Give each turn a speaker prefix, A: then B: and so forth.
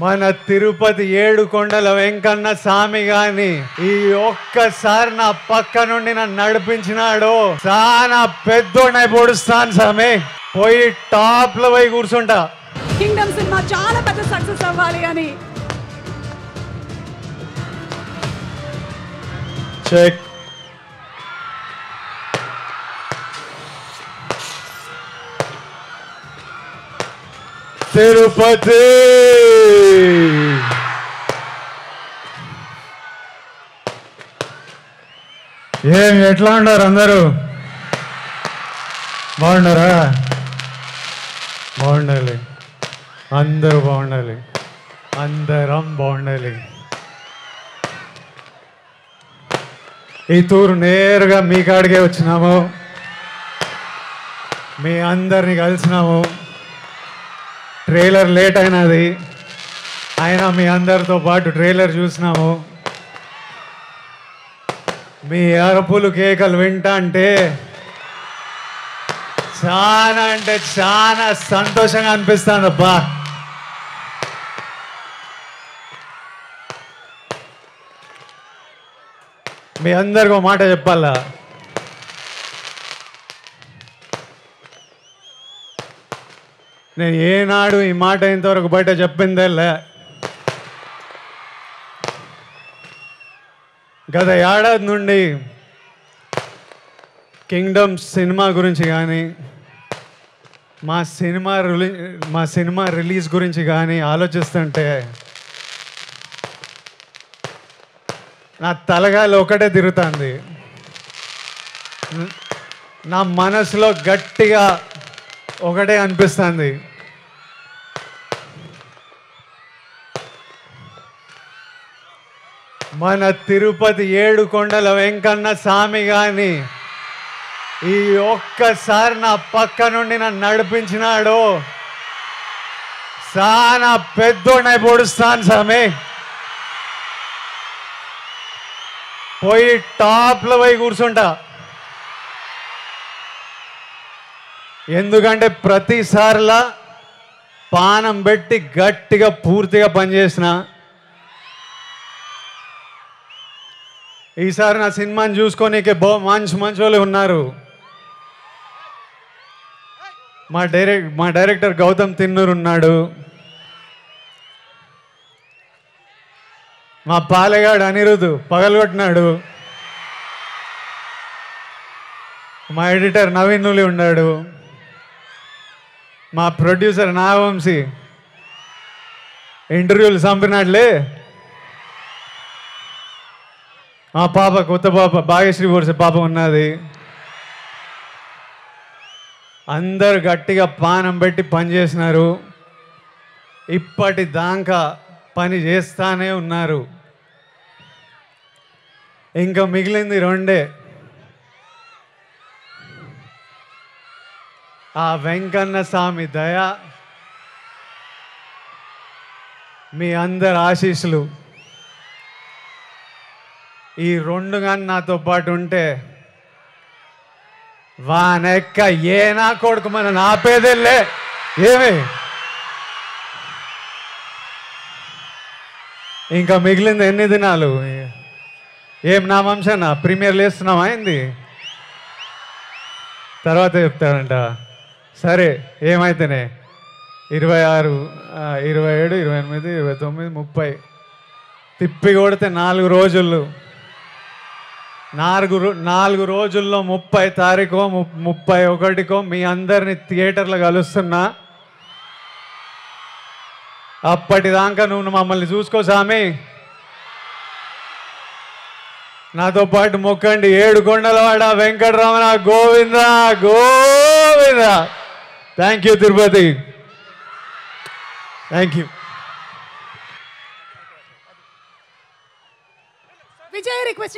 A: మన తిరుపతి ఏడుకొండల వెంకన్న స్వామి గాని ఈ ఒక్కసారి నా పక్క నుండి నన్ను నడిపించినాడు. చాలా పెద్దోడై పొడుస్తాను స్వామి, పోయి టాప్ లో పోయి కూర్చుంటా.
B: కింగ్డమ్ సినిమా చాలా పెద్ద సక్సెస్ అవ్వాలి అని.
A: చెక్. తిరుపతి ఎట్లా ఉన్నారు అందరూ? బాగున్నారా? బాగుండాలి, అందరూ బాగుండాలి, అందరం బాగుండాలి. ఈ తూరు నేరుగా మీ కాడికే వచ్చినాము, మీ అందరిని కలిసినాము. ట్రైలర్ లేట్ అయినది, అయినా మీ అందరితో పాటు ట్రైలర్ చూసినాము. మీ అరుపులు కేకలు వింటా అంటే చాలా సంతోషంగా అనిపిస్తుంది అబ్బా. మీ అందరికీ ఒక మాట చెప్పాలా, నేను ఏనాడు ఈ మాట ఇంతవరకు బయట చెప్పిందేలే. గత ఏడాది నుండి కింగ్డమ్ సినిమా గురించి కానీ మా సినిమా రిలీజ్ గురించి కానీ ఆలోచిస్తుంటే నా తలగాయలు ఒకటే తిరుగుతుంది. నా మనసులో గట్టిగా ఒకటే అనిపిస్తుంది, మన తిరుపతి ఏడుకొండల వెంకన్న స్వామి గాని ఈ ఒక్కసారి నా పక్క నుండి నన్ను నడిపించినాడు. చాలా పెద్దోడై పొడుస్తాను స్వామి, పోయి టాప్ లో పోయి కూర్చుంటా. ఎందుకంటే ప్రతిసారిలా పానం పెట్టి గట్టిగా పూర్తిగా పనిచేసిన. ఈసారి నా సినిమాని చూసుకోనీకే మంచి వాళ్ళు ఉన్నారు. మా డైరెక్టర్ గౌతమ్ తిన్నూరు ఉన్నాడు, మా పాలెగాడు అనిరుద్ పగలగొట్టినాడు, మా ఎడిటర్ నవీన్ నులి ఉన్నాడు, మా ప్రొడ్యూసర్ నాగవంశీ ఇంటర్వ్యూలు చంపినాడులే, మా పాప కొత్త పాప భాగ్యశ్రీ బోర్సే పాప ఉన్నది. అందరు గట్టిగా పానం పెట్టి పని చేసినారు, ఇప్పటిదాకా పని చేస్తానే ఉన్నారు. ఇంకా మిగిలింది రెండే, ఆ వెంకన్న స్వామి దయ, మీ అందరి ఆశీస్సులు. ఈ రెండు కానీ నాతో పాటు ఉంటే వానెక్క ఏ నా కొడుకు మన నాపేదేలే. ఏమి ఇంకా మిగిలింది ఎన్ని దినాలు? ఏం నా వంశనా ప్రీమియర్ లేస్తున్నాం అయింది, తర్వాత చెప్తాడంట. సరే ఏమైతేనే 26, 27, 28, 29, 30 తిప్పి కొడితే 4 రోజులు. 4 రోజుల్లో 30 తారీఖు 31కో మీ అందరిని థియేటర్లో కలుస్తున్నా. అప్పటిదాకా నువ్వు మమ్మల్ని చూసుకో స్వామి, నాతో పాటు మొక్కండి. ఏడుకొండలవాడ Venkataramana Govinda Govinda. Thank you Tirupati, thank you.
B: Vijay request